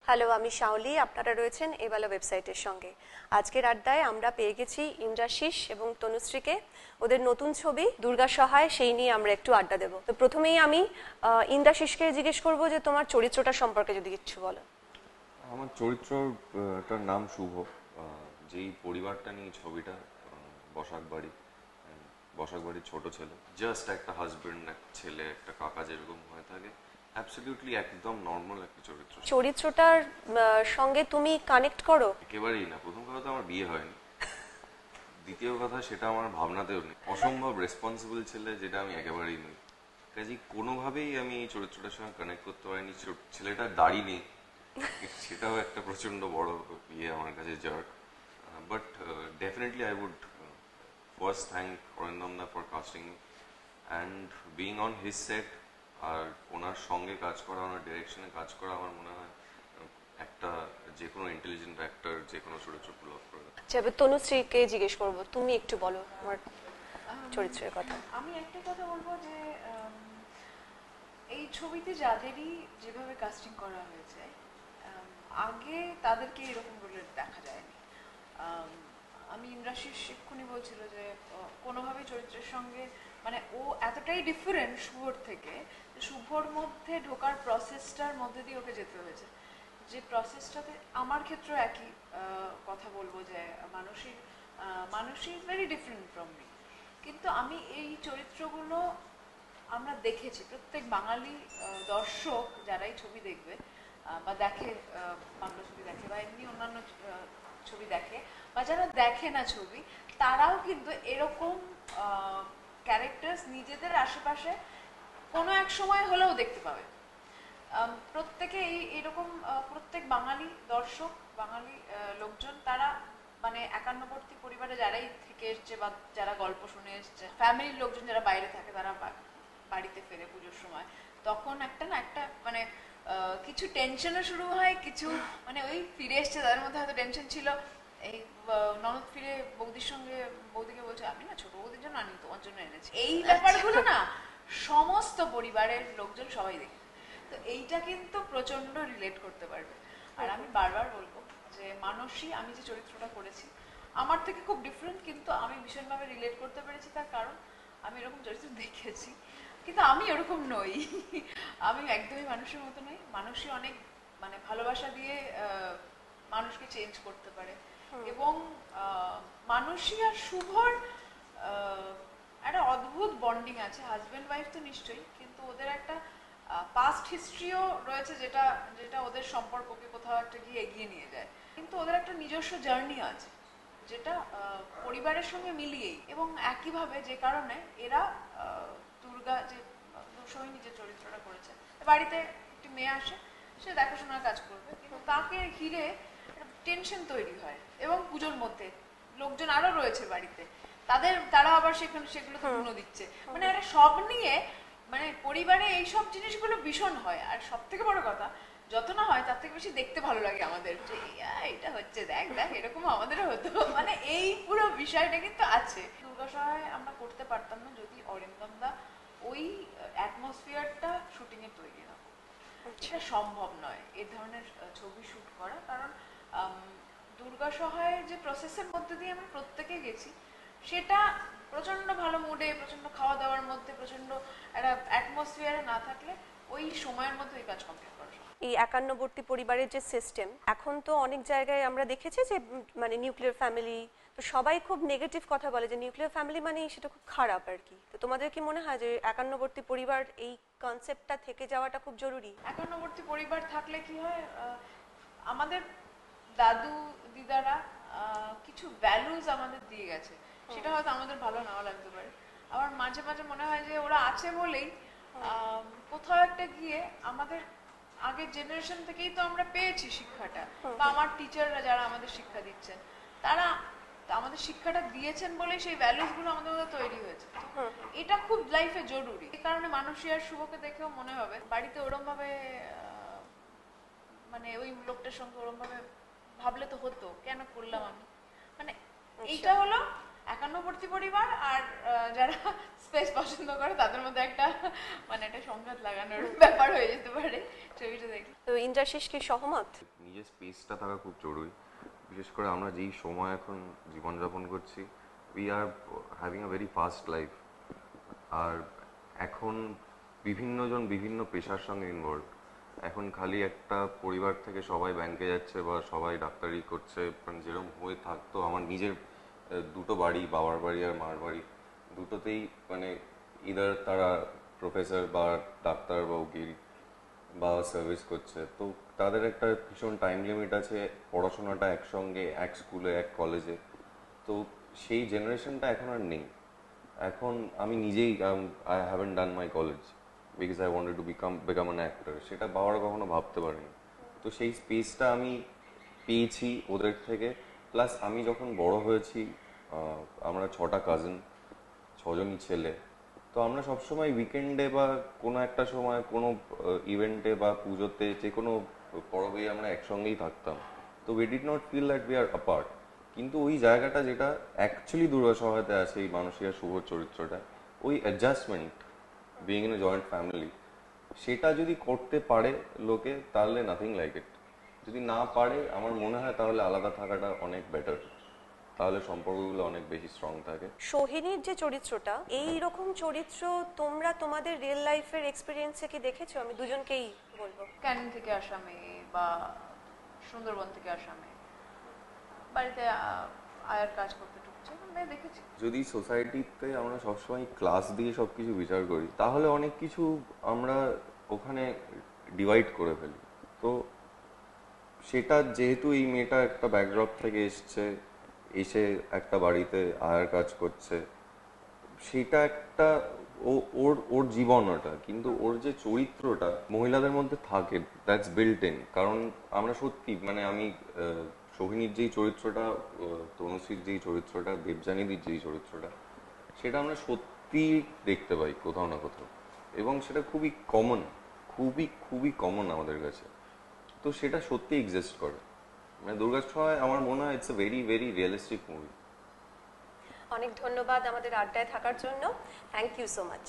Hello, আমি শাওলি। আপনারা রয়েছেন এবালা ওয়েবসাইটের সঙ্গে। আজকের আড্ডায় আমরা পেয়ে গেছি ইন্দ্রাশিস এবং তনুশ্রীকে। ওদের নতুন ছবি দুর্গা সহায়, সেই নিয়ে আমরা একটু আড্ডা দেব। তো প্রথমেই আমি ইন্দ্রাশিসকে জিজ্ঞেস করব যে তোমার চরিত্রটা সম্পর্কে যদি কিছু বলো। আমার চরিত্রটার নাম শুভ। যেই পরিবারটা নিয়ে ছবিটা, বসাক বাড়ি, বসাক বাড়ির ছোট ছেলে, জাস্ট একটা হাজবেন্ড, একটা ছেলে, একটা কাকা যেরকম হয়ে থাকে, অ্যাবসলিউটলি একদম নর্মাল একটা চরিত্র। চরিত্রটার সঙ্গে তুমি কানেক্ট করো? একেবারেই না। প্রথম কথা তো আমার বিয়ে হয়নি, দ্বিতীয় কথা সেটা আমার ভাবনাতেও নেই। অসম্ভব রেসপন্সিবল ছেলে, যেটা আমি একেবারেই নই। কাজেই কোনোভাবেই আমি এই চরিত্রটার সঙ্গে কানেক্ট করতে পারিনি। ছেলেটার দাড়ি নেই, সেটাও একটা প্রচন্ড বড় ইয়ে আমার কাছে, jerk. But definitely I would first thank Arindam da for casting me and being on his set. আর ওনার সঙ্গে কাজ করা, ওনার ডিরেকশনে কাজ করা, আমার মনে হয় একটা যে কোনো ইন্টেলিজেন্ট অ্যাক্টর যে কোনো চরিত্র পুল অফ করে। আচ্ছা, এবার তনুশ্রীকে জিজ্ঞেস করব, তুমি একটু বলো আমার চরিত্রের কথা। আমি একটা কথা বলবো যে এই ছবিতে যাদেরই যেভাবে কাস্টিং করা হয়েছে, আগে তাদেরকে এরকম রোলে দেখা যায়নি। আমি ইন্দ্রাশিস এক্ষুনি বলছিল যে কোনোভাবে চরিত্রের সঙ্গে, মানে ও এতটাই ডিফারেন্ট শুভর থেকে, শুভর মধ্যে ঢোকার প্রসেসটার মধ্যে দিয়ে ওকে যেতে হয়েছে। যে প্রসেসটাতে আমার ক্ষেত্রেও একই কথা বলবো যে মানুষই is very different from me. কিন্তু আমি এই চরিত্রগুলো আমরা দেখেছি, প্রত্যেক বাঙালি দর্শক যারা এই ছবি দেখবে বা দেখে, বাংলা ছবি দেখে বা এমনি অন্যান্য ছবি দেখে, বা যারা দেখে না ছবি, তারাও কিন্তু এরকম ক্যারেক্টার্স নিজেদের আশেপাশে কোনো এক সময় হলেও দেখতে পাবে। প্রত্যেকে এরকম প্রত্যেক বাঙালি দর্শক, বাঙালি লোকজন, তারা মানে একান্নবর্তী পরিবারে যারাই থেকে এসছে বা যারা গল্প শুনে এসছে, ফ্যামিলির লোকজন যারা বাইরে থাকে, তারা বাড়িতে ফেরে পুজোর সময়, তখন একটা মানে কিছু টেনশনও শুরু হয়, কিছু মানে ওই ফিরে এসছে তাদের মধ্যে হয়তো টেনশন ছিল। এই ননদ ফিরে বৌদির সঙ্গে, বৌদিকে বলছে আমি না ছোট বৌদির জন্য আনি, তোমার জন্য এনেছি। এই ব্যাপারগুলো না সমস্ত পরিবারের লোকজন সবাই দেখে। তো এইটা কিন্তু প্রচন্ড রিলেট করতে পারবে। আর আমি বারবার বলবো যে মানসী, আমি যে চরিত্রটা করেছি আমার থেকে খুব ডিফারেন্ট, কিন্তু আমি ভীষণভাবে রিলেট করতে পেরেছি। তার কারণ আমি এরকম চরিত্র দেখেছি, কিন্তু আমি ওরকম নই। আমি একদমই মানুষের মতো নই। মানুষই অনেক মানে ভালোবাসা দিয়ে মানুষকে চেঞ্জ করতে পারে। এবং মানুষই আর শুভর একটা অদ্ভুত বন্ডিং আছে। হাজব্যান্ড ওয়াইফ তো নিশ্চয়ই, কিন্তু ওদের একটা পাস্ট হিস্ট্রিও রয়েছে, যেটা যেটা ওদের সম্পর্ককে কোথাও একটা গিয়ে এগিয়ে নিয়ে যায়। কিন্তু ওদের একটা নিজস্ব জার্নি আছে, যেটা পরিবারের সঙ্গে মিলিয়েই। এবং একইভাবে যে কারণে এরা দুর্গা, যে সোহিনী যে চরিত্রটা করেছে, বাড়িতে একটি মেয়ে আসে, সে দেখাশোনার কাজ করবে, কিন্তু তাকে ঘিরে টেনশন তৈরি হয়। এবং পুজোর মধ্যে লোকজন আরো রয়েছে বাড়িতে, তারা আবার সেগুলো পূর্ণ দিচ্ছে, মানে এরা সব নিয়ে, মানে পরিবারে এইসব জিনিসগুলো ভীষণ হয়। আর সব থেকে বড় কথা, যত না হয় তার থেকে বেশি দেখতে ভালো লাগে আমাদের, যে এটা হচ্ছে, দেখ দেখ এরকম আমাদেরও হতো। মানে এই পুরো বিষয়টা কিন্তু আছে। দুর্গা সহায় আমরা করতে পারতাম না যদি অরিন্দম দা ওই অ্যাটমসফিয়ারটা শুটিং এ তৈরি না। সেটা সম্ভব নয় এই ধরনের ছবি শুট করা। কারণ দুর্গা সহায়ের যে প্রসেসের মধ্যে দিয়ে আমরা প্রত্যেকে গেছি, সেটা প্রচন্ড ভালো মুডে, প্রচন্ড খাওয়া দাওয়ার মধ্যে, প্রচন্ড একটা অ্যাটমসফিয়ারে না থাকলে ওই সময়ের মধ্যে ওই কাজ কমপ্লিট করা। এই একান্নবর্তী পরিবারের যে সিস্টেম, এখন তো অনেক জায়গায় আমরা দেখেছি যে মানে নিউক্লিয়ার ফ্যামিলি, তো সবাই খুব নেগেটিভ কথা বলে যে নিউক্লিয়ার ফ্যামিলি মানে সেটা খুব খারাপ আর কি। তো তোমাদের কি মনে হয় যে একান্নবর্তী পরিবার, এই কনসেপ্টটা থেকে যাওয়াটা খুব জরুরি? একান্নবর্তী পরিবার থাকলে কি হয়, আমাদের দাদু দিদারা কিছু ভ্যালুজ আমাদের দিয়ে গেছে, সেটা হয়তো আমাদের ভালো নাও লাগতে পারে। আমার মাঝে মাঝে মনে হয় যে ওরা আছে বলেই কোথাও একটা গিয়ে আমাদের আগের জেনারেশন থেকেই তো আমরা পেয়েছি শিক্ষাটা, বা আমার টিচাররা যারা আমাদের শিক্ষা দিচ্ছেন, তারা আমাদের শিক্ষাটা দিয়েছেন বলেই সেই ভ্যালুস গুলো আমাদের মধ্যে তৈরি হয়েছে। এটা খুব লাইফে জরুরি। এই কারণে মানুষই আর শুভকে দেখেও মনে হবে বাড়িতে ওরম ভাবে, মানে ওই লোকটার সঙ্গে ওরম ভাবে ভাবলে তো হতো, কেন করলাম আমি, মানে এইটা হলো একান্নবর্তী পরিবার আর যারা স্পেস পছন্দ করে তাদের মধ্যে একটা মানে একটা সংঘাত লাগানোর ব্যাপার হয়ে যেতে পারে ছবিটা দেখলে। তো ইন্দ্রাশিস কি সহমত? নিজের স্পেসটা থাকা খুব জরুরি, বিশেষ করে আমরা যেই সময় এখন জীবনযাপন করছি, we are having a very fast life. আর এখন বিভিন্নজন বিভিন্ন পেশার সঙ্গে ইনভলভ। এখন খালি একটা পরিবার থেকে সবাই ব্যাংকে যাচ্ছে বা সবাই ডাক্তারি করছে, মানে যেরকম হয়ে থাকতো। আমার নিজের দুটো বাড়ি, বাবার বাড়ি আর মার বাড়ি, দুটোতেই মানে ইদার তারা প্রফেসর বা ডাক্তার বা উকিল বা সার্ভিস করছে, তো তাদের একটা ভীষণ টাইম লিমিট আছে, পড়াশোনাটা একসঙ্গে এক স্কুলে এক কলেজে। তো সেই জেনারেশনটা এখন আর নেই। এখন আমি নিজেই I haven't done my college because I wanted to become an actor, সেটা বাবারা কখনো ভাবতে পারেনি। তো সেই স্পেসটা আমি পেয়েছি ওদের থেকে। প্লাস আমি যখন বড় হয়েছি, আমরা 6টা কাজিন, 6জনই ছেলে, তো আমরা সবসময় উইকেন্ডে বা কোনো একটা সময় কোনো ইভেন্টে বা পুজোতে যে কোনো পরবে আমরা একসঙ্গেই থাকতাম। তো we did not feel that we are apart. কিন্তু ওই জায়গাটা যেটা অ্যাকচুয়ালি দুর্গা সহায়তায় আছে, এই মানসী আর শুভর চরিত্রটা, ওই adjustment being in a joint family, সেটা যদি করতে পারে লোকে, তাহলে নাথিং লাইক ইট। যদি না পারে, আমার মনে হয় তাহলে আলাদা থাকাটা অনেক বেটার, তাহলে সম্পর্কগুলো অনেক বেশি স্ট্রং থাকে। সোহিনীর যে চরিত্রটা, এই রকম চরিত্র তোমরা তোমাদের রিয়েল লাইফের এক্সপেরিয়েন্সে কি দেখেছো? আমি দুজনকেই বলবো। ক্যানিং থেকে আসা মেয়ে বা সুন্দরবন থেকে আসা মেয়ে বাড়িতে আয়ার কাজ করতে ঢুকছে, মেয়ে দেখেছি। যদি সোসাইটিতে আমরা সবসময় ক্লাস দিয়ে সবকিছু বিচার করি, তাহলে অনেক কিছু আমরা ওখানে ডিভাইড করে ফেলি। তো সেটা যেহেতু এই মেয়েটা একটা ব্যাকড্রপ থেকে এসে একটা বাড়িতে আয়ার কাজ করছে, সেটা একটা ওর ওর জীবন ওটা, কিন্তু ওর যে চরিত্রটা মহিলাদের মধ্যে থাকে, দ্যাটস বিল্ট ইন। কারণ আমরা সত্যি মানে আমি সোহিনীর যেই চরিত্রটা, তনুশ্রীর যেই চরিত্রটা, দেবযানীদির যেই চরিত্রটা, সেটা আমরা সত্যি দেখতে পাই কোথাও না কোথাও, এবং সেটা খুবই কমন, খুবই খুবই কমন আমাদের কাছে। তো সেটা সত্যি এক্সিস্ট করে। মানে দুর্গা ছোঁয়ায় আমার মনে হয় it's a very very realistic movie. অনেক ধন্যবাদ আমাদের আড্ডায় থাকার জন্য। Thank you so much.